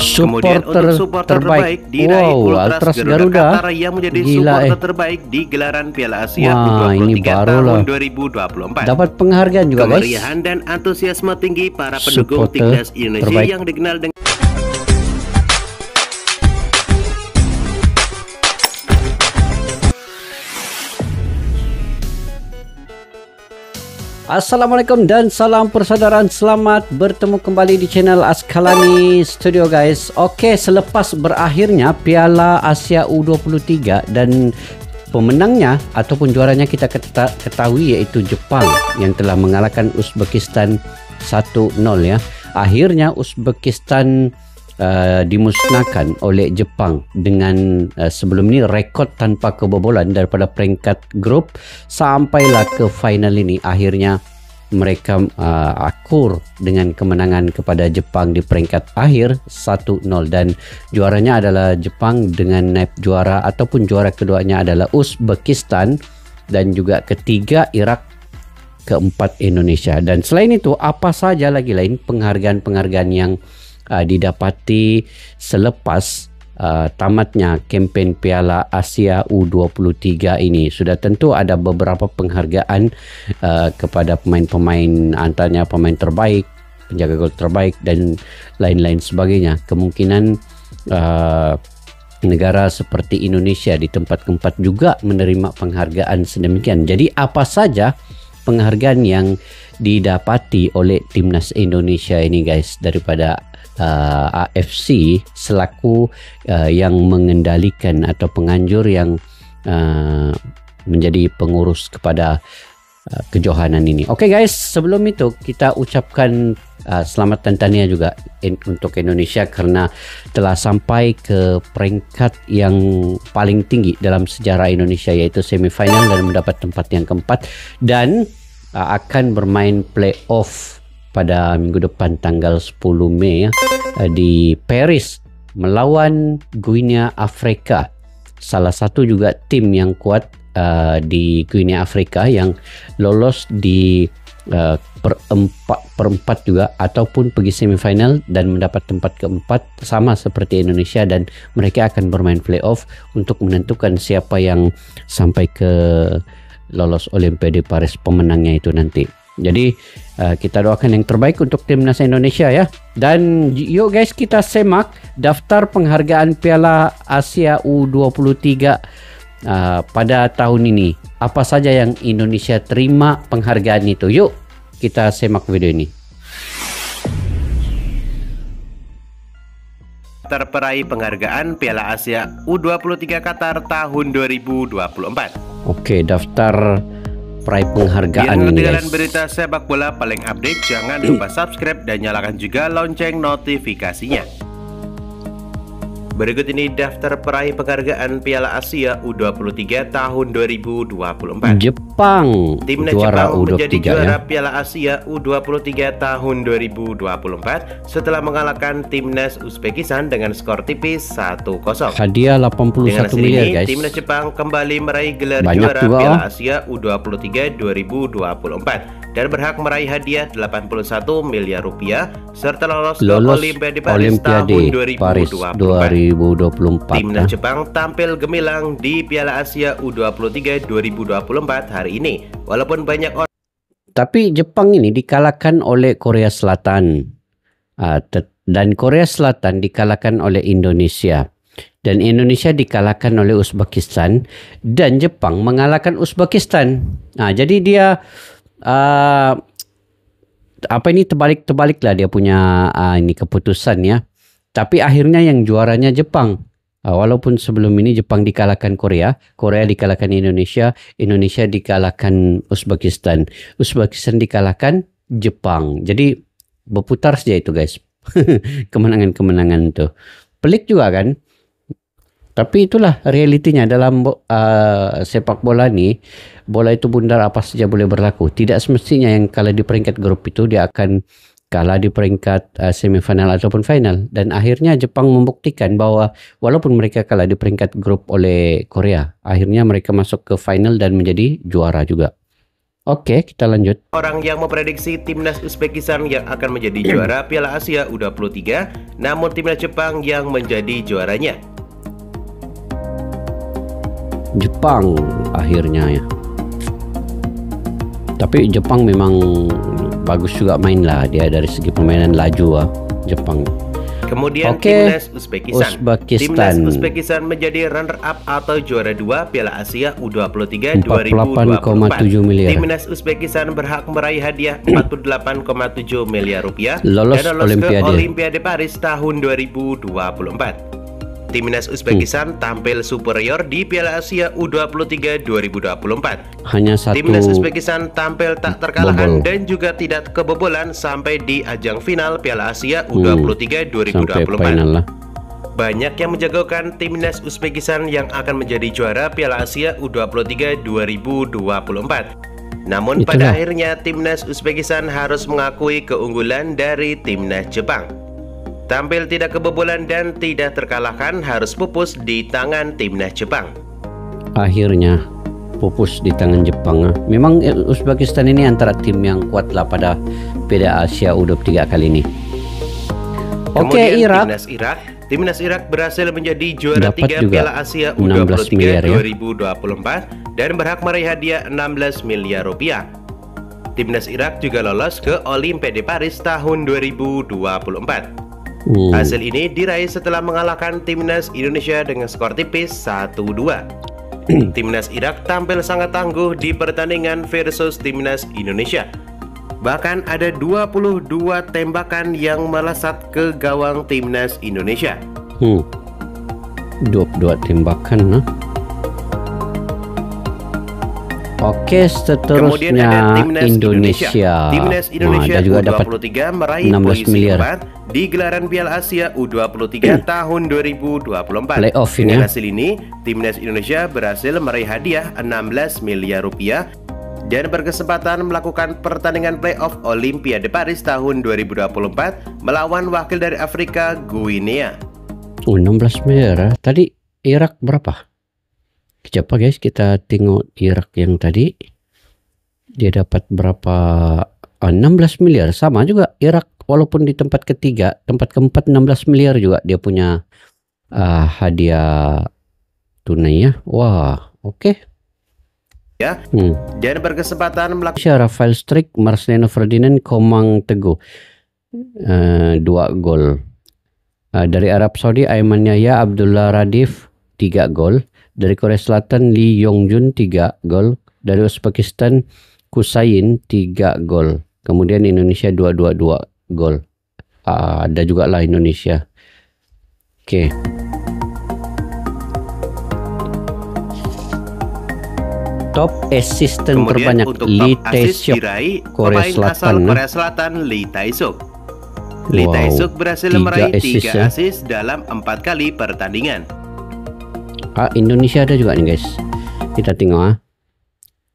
Kemudian untuk supporter terbaik diraih Ultras Garuda Qatar yang menjadi supporter terbaik di gelaran Piala Asia U23 tahun 2024. Dapat penghargaan juga guys. Kemeriahan dan antusiasme tinggi para pendukung timnas Indonesia terbaik yang dikenal dengan Assalamualaikum dan salam persaudaraan. Selamat bertemu kembali di channel Askalani Studio guys. Oke, selepas berakhirnya Piala Asia U23 dan pemenangnya ataupun juaranya kita ketahui yaitu Jepang yang telah mengalahkan Uzbekistan 1-0 ya. Akhirnya Uzbekistan dimusnahkan oleh Jepang dengan sebelum ini rekod tanpa kebobolan daripada peringkat grup sampailah ke final ini. Akhirnya mereka akur dengan kemenangan kepada Jepang di peringkat akhir 1-0 dan juaranya adalah Jepang dengan naib juara ataupun juara keduanya adalah Uzbekistan dan juga ketiga Irak, keempat Indonesia. Dan selain itu apa saja lagi lain penghargaan-penghargaan yang didapati selepas tamatnya kempen Piala Asia U23 ini. Sudah tentu ada beberapa penghargaan kepada pemain-pemain, antaranya pemain terbaik, penjaga gol terbaik dan lain-lain sebagainya. Kemungkinan negara seperti Indonesia di tempat keempat juga menerima penghargaan sedemikian. Jadi apa saja penghargaan yang didapati oleh timnas Indonesia ini guys daripada AFC selaku yang mengendalikan atau penganjur yang menjadi pengurus kepada kejohanan ini. Oke guys, sebelum itu kita ucapkan selamat dan tahniah juga untuk Indonesia karena telah sampai ke peringkat yang paling tinggi dalam sejarah Indonesia yaitu semifinal dan mendapat tempat yang keempat dan akan bermain playoff pada minggu depan tanggal 10 Mei di Paris melawan Guinea Afrika. Salah satu juga tim yang kuat di Guinea Afrika yang lolos di perempat juga ataupun pergi semifinal dan mendapat tempat keempat sama seperti Indonesia dan mereka akan bermain playoff untuk menentukan siapa yang sampai ke lolos Olimpiade Paris pemenangnya itu nanti. Jadi kita doakan yang terbaik untuk timnas Indonesia ya. Dan yuk guys kita semak daftar penghargaan Piala Asia U23 pada tahun ini. Apa saja yang Indonesia terima penghargaan itu. Yuk kita semak video ini. Terperaih penghargaan Piala Asia U23 Qatar tahun 2024. Oke, daftar peraih penghargaan ini guys. Berita sepak bola paling update, jangan lupa subscribe dan nyalakan juga lonceng notifikasinya. Berikut ini daftar peraih penghargaan Piala Asia U23 tahun 2024. Jepang Timnas juara Jepang menjadi juara ya. Piala Asia U23 tahun 2024 setelah mengalahkan timnas Uzbekistan dengan skor tipis 1-0. Hadiah 81 miliar guys. Timnas Jepang kembali meraih gelar banyak juara juga, Piala Asia U23 2024 dan berhak meraih hadiah 81 miliar rupiah serta lolos ke Olimpiade Paris tahun 2024. Timnas Jepang tampil gemilang di Piala Asia U23 2024 hari ini walaupun banyak orang. Tapi Jepang ini dikalahkan oleh Korea Selatan dan Korea Selatan dikalahkan oleh Indonesia dan Indonesia dikalahkan oleh Uzbekistan dan Jepang mengalahkan Uzbekistan. Jadi dia apa ini terbalik lah dia punya ini keputusan ya. Tapi akhirnya yang juaranya Jepang. Walaupun sebelum ini Jepang dikalahkan Korea, Korea dikalahkan Indonesia, Indonesia dikalahkan Uzbekistan, Uzbekistan dikalahkan Jepang. Jadi berputar saja itu guys. Kemenangan-kemenangan itu. Pelik juga kan? Tapi itulah realitinya dalam sepak bola nih. Bola itu bundar, apa saja boleh berlaku. Tidak semestinya yang kalah di peringkat grup itu dia akan kalah di peringkat semifinal ataupun final. Dan akhirnya Jepang membuktikan bahwa walaupun mereka kalah di peringkat grup oleh Korea, akhirnya mereka masuk ke final dan menjadi juara juga. Oke, kita lanjut. Orang yang memprediksi timnas Uzbekistan yang akan menjadi juara Piala Asia U23, namun timnas Jepang yang menjadi juaranya. Jepang akhirnya ya. Tapi Jepang memang bagus juga main lah, dia dari segi permainan laju Jepang. Kemudian timnas Uzbekistan. Timnas Uzbekistan menjadi runner up atau juara 2 Piala Asia U23 2024. Timnas Uzbekistan berhak meraih hadiah 48,7 miliar rupiah lolos dan lolos ke Olimpiade Paris tahun 2024. Timnas Uzbekistan tampil superior di Piala Asia U23 2024. Hanya satu Timnas Uzbekistan tampil tak terkalahkan dan juga tidak kebobolan sampai di ajang final Piala Asia U23 2024. Banyak yang menjagokan timnas Uzbekistan yang akan menjadi juara Piala Asia U23 2024. Namun pada akhirnya timnas Uzbekistan harus mengakui keunggulan dari timnas Jepang. Tampil tidak kebobolan dan tidak terkalahkan, harus pupus di tangan timnas Jepang. Akhirnya pupus di tangan Jepang. Memang Uzbekistan ini antara tim yang kuat lah pada Piala Asia U23 kali ini. Oke, Irak. Timnas Irak berhasil menjadi juara 3 Piala Asia U23 2024 dan berhak meraih hadiah 16 miliar rupiah. Timnas Irak juga lolos ke Olimpiade Paris tahun 2024. Hasil ini diraih setelah mengalahkan timnas Indonesia dengan skor tipis 1-2. Timnas Irak tampil sangat tangguh di pertandingan versus timnas Indonesia. Bahkan ada 22 tembakan yang melesat ke gawang timnas Indonesia. 22 tembakan. Oke, seterusnya timnas Indonesia. Timnas Indonesia juga U23 meraih posisi 4 di gelaran Piala Asia U23 tahun 2024. Dengan hasil ini, timnas Indonesia berhasil meraih hadiah 16 miliar rupiah dan berkesempatan melakukan pertandingan playoff Olimpiade Paris tahun 2024 melawan wakil dari Afrika, Guinea. 16 miliar. Tadi Irak berapa? Coba guys, kita tengok Irak yang tadi. Dia dapat berapa? 16 miliar. Sama juga Irak, walaupun di tempat ketiga, tempat keempat 16 miliar juga dia punya hadiah tunai ya. Wah, oke. Ya. Dan berkesempatan melakukan Rafael Strik, Marcelino Ferdinand, Komang Teguh 2 gol. Dari Arab Saudi Aiman Yahya, Abdullah Radif 3 gol. Dari Korea Selatan Lee Yongjun 3 gol. Dari Uzbekistan Kusayin 3 gol. Kemudian Indonesia 2 gol. Ada juga lah Indonesia. Oke. Top assistant terbanyak Lee Tae-seok, Korea Selatan. Korea Selatan Lee Tae-seok. Lee Tae-seok berhasil meraih 3 assist dalam 4 kali pertandingan. Indonesia ada juga nih guys. Kita tengok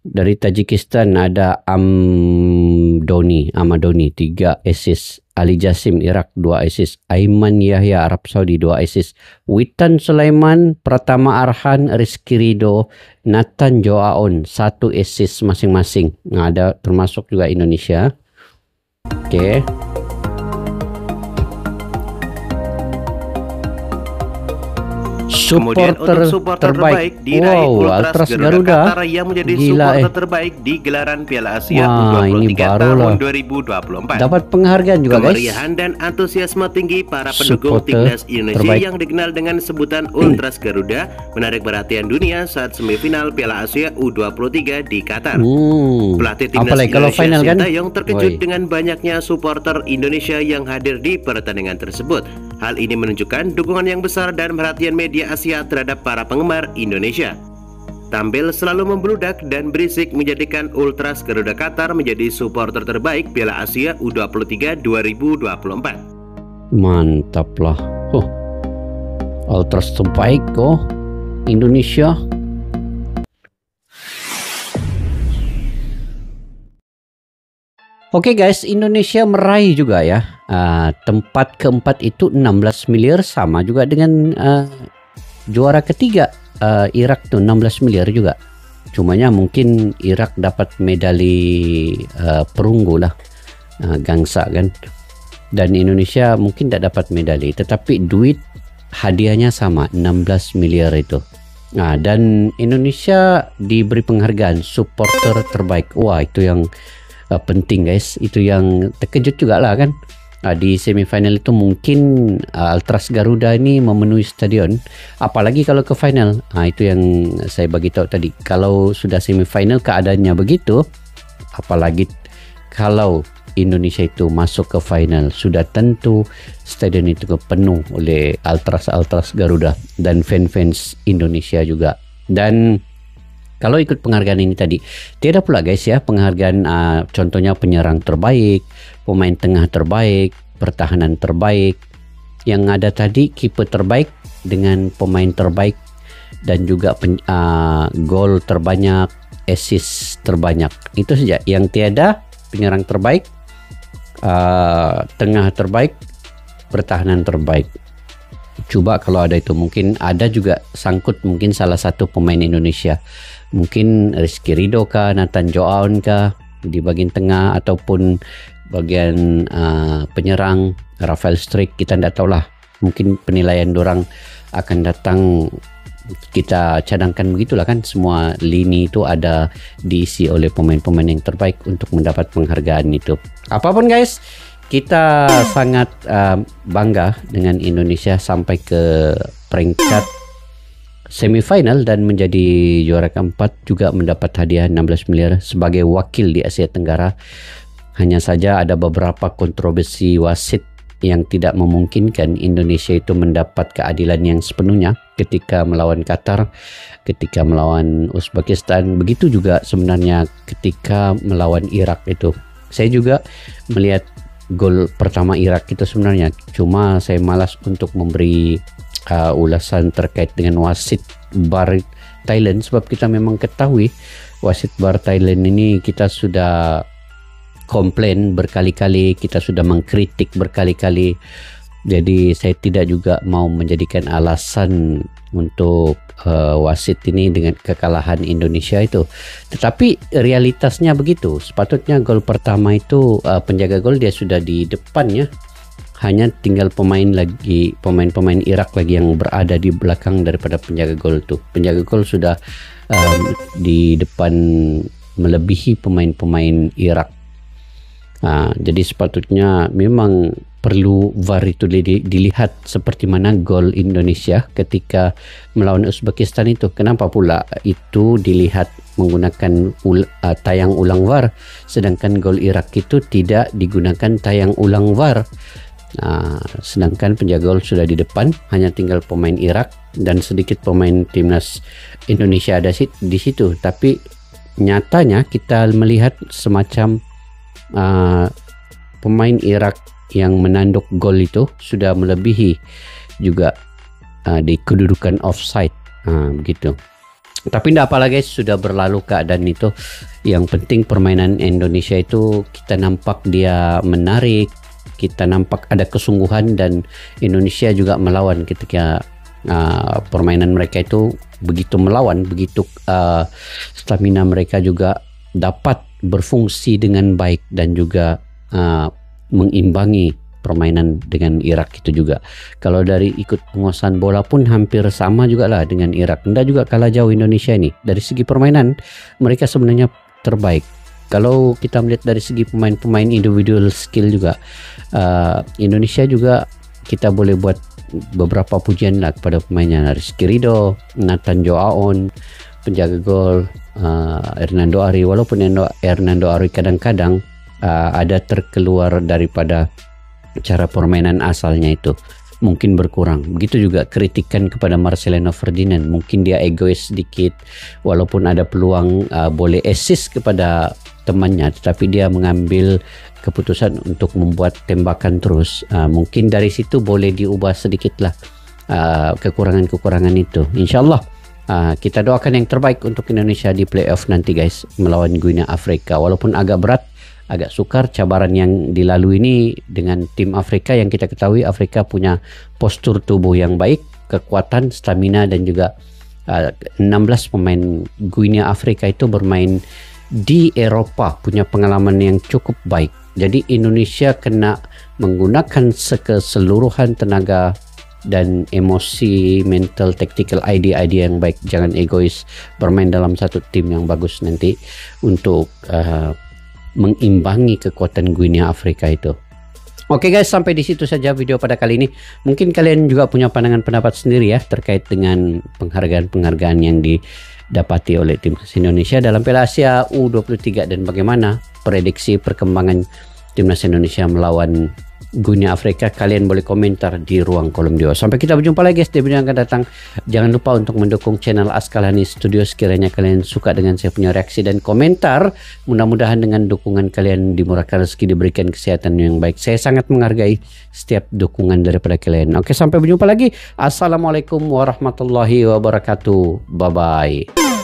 Dari Tajikistan ada Amadoni 3 assist. Ali Jasim Irak 2 assist. Aiman Yahya Arab Saudi 2 assist. Witan Sulaiman, Pratama Arhan, Rizky Ridho, Nathan Joaon 1 assist masing-masing. Nah, ada termasuk juga Indonesia. Oke. Kemudian untuk supporter terbaik diraih Ultras Garuda Qatar yang menjadi supporter terbaik di gelaran Piala Asia U23 tahun 2024. Dapat penghargaan juga guys. Kemeriahan dan antusiasme tinggi para pendukung timnas Indonesia yang dikenal dengan sebutan Ultras Garuda menarik perhatian dunia saat semifinal Piala Asia U23 di Qatar. Pelatih timnas Indonesia Sintayong terkejut dengan banyaknya supporter Indonesia yang hadir di pertandingan tersebut. Hal ini menunjukkan dukungan yang besar dan perhatian media Asia terhadap para penggemar Indonesia. Tampil selalu membludak dan berisik menjadikan Ultras Garuda Qatar menjadi supporter terbaik Piala Asia U23 2024. Mantap lah. Ultras terbaik Indonesia. Oke guys, Indonesia meraih juga ya. Tempat keempat itu 16 miliar, sama juga dengan juara ketiga Irak tuh 16 miliar juga. Cumanya mungkin Irak dapat medali perunggu lah, gangsa kan. Dan Indonesia mungkin tidak dapat medali, tetapi duit hadiahnya sama, 16 miliar itu. Dan Indonesia diberi penghargaan supporter terbaik. Wah, itu yang penting guys, itu yang terkejut juga lah kan. Di semifinal itu mungkin Ultras Garuda ini memenuhi stadion, apalagi kalau ke final. Itu yang saya bagi tahu tadi, kalau sudah semifinal keadaannya begitu, apalagi kalau Indonesia itu masuk ke final, sudah tentu stadion itu penuh oleh Ultras Garuda dan fans Indonesia juga. Dan kalau ikut penghargaan ini tadi, tiada pula guys ya penghargaan, contohnya penyerang terbaik, pemain tengah terbaik, pertahanan terbaik. Yang ada tadi kiper terbaik dengan pemain terbaik, dan juga gol terbanyak, assist terbanyak. Itu saja. Yang tiada penyerang terbaik, tengah terbaik, pertahanan terbaik. Coba kalau ada itu, mungkin ada juga sangkut mungkin salah satu pemain Indonesia, mungkin Rizky Ridho kah, Nathan Joaon kah di bagian tengah, ataupun bagian penyerang Rafael Struijk. Kita tidak tahu lah, mungkin penilaian dorang akan datang, kita cadangkan begitulah kan. Semua lini itu ada diisi oleh pemain-pemain yang terbaik untuk mendapat penghargaan itu. Apapun guys, kita sangat bangga dengan Indonesia sampai ke peringkat semifinal dan menjadi juara keempat, juga mendapat hadiah 16 miliar sebagai wakil di Asia Tenggara. Hanya saja ada beberapa kontroversi wasit yang tidak memungkinkan Indonesia itu mendapat keadilan yang sepenuhnya ketika melawan Qatar, ketika melawan Uzbekistan, begitu juga sebenarnya ketika melawan Irak itu. Saya juga melihat gol pertama Irak itu sebenarnya, cuma saya malas untuk memberi ulasan terkait dengan wasit VAR Thailand, sebab kita memang ketahui wasit VAR Thailand ini kita sudah komplain berkali-kali, kita sudah mengkritik berkali-kali. Jadi saya tidak juga mau menjadikan alasan untuk wasit ini dengan kekalahan Indonesia itu. Tetapi realitasnya begitu. Sepatutnya gol pertama itu penjaga gol dia sudah di depan ya. Hanya tinggal pemain-pemain Irak lagi yang berada di belakang daripada penjaga gol itu. Penjaga gol sudah di depan melebihi pemain-pemain Irak. Jadi sepatutnya memang perlu VAR itu dilihat seperti mana gol Indonesia ketika melawan Uzbekistan itu. Kenapa pula itu dilihat menggunakan tayang ulang VAR, sedangkan gol Irak itu tidak digunakan tayang ulang VAR. Sedangkan penjaga gol sudah di depan, hanya tinggal pemain Irak dan sedikit pemain timnas Indonesia ada di situ. Tapi nyatanya kita melihat semacam pemain Irak yang menanduk gol itu sudah melebihi juga di kedudukan offside, begitu. Tapi tidak apalah guys, sudah berlalu keadaan itu. Yang penting permainan Indonesia itu kita nampak dia menarik, kita nampak ada kesungguhan, dan Indonesia juga melawan ketika permainan mereka itu begitu melawan, begitu stamina mereka juga dapat berfungsi dengan baik dan juga mengimbangi permainan dengan Irak itu juga. Kalau dari ikut penguasaan bola pun hampir sama juga lah dengan Irak. Tidak juga kalah jauh Indonesia ini. Dari segi permainan mereka sebenarnya terbaik. Kalau kita melihat dari segi pemain-pemain individual skill juga, Indonesia juga kita boleh buat beberapa pujian lah kepada pemainnya. Rizky Ridho, Nathan Joaon, penjaga gol Hernando Ari. Walaupun Hernando Ari kadang-kadang ada terkeluar daripada cara permainan asalnya itu, mungkin berkurang. Begitu juga kritikan kepada Marcelino Ferdinand, mungkin dia egois sedikit, walaupun ada peluang boleh assist kepada temannya, tetapi dia mengambil keputusan untuk membuat tembakan terus. Mungkin dari situ boleh diubah sedikit lah kekurangan-kekurangan itu. InsyaAllah kita doakan yang terbaik untuk Indonesia di playoff nanti guys, melawan Guinea Afrika. Walaupun agak berat, agak sukar cabaran yang dilalui ini dengan tim Afrika, yang kita ketahui Afrika punya postur tubuh yang baik, kekuatan, stamina, dan juga 16 pemain Guinea Afrika itu bermain di Eropa, punya pengalaman yang cukup baik. Jadi Indonesia kena menggunakan keseluruhan tenaga dan emosi, mental, tactical, idea yang baik. Jangan egois, bermain dalam satu tim yang bagus nanti untuk mengimbangi kekuatan Guinea Afrika itu. Oke guys, sampai di situ saja video pada kali ini. Mungkin kalian juga punya pandangan pendapat sendiri ya terkait dengan penghargaan-penghargaan yang didapati oleh timnas Indonesia dalam Piala Asia U23 dan bagaimana prediksi perkembangan timnas Indonesia melawan Guinea Afrika. Kalian boleh komentar di ruang kolom di bawah. Sampai kita berjumpa lagi guys di video yang akan datang. Jangan lupa untuk mendukung channel Askalani Studio sekiranya kalian suka dengan saya punya reaksi dan komentar. Mudah-mudahan dengan dukungan kalian dimurahkan rezeki, diberikan kesehatan yang baik. Saya sangat menghargai setiap dukungan daripada kalian. Oke, sampai berjumpa lagi. Assalamualaikum warahmatullahi wabarakatuh. Bye bye.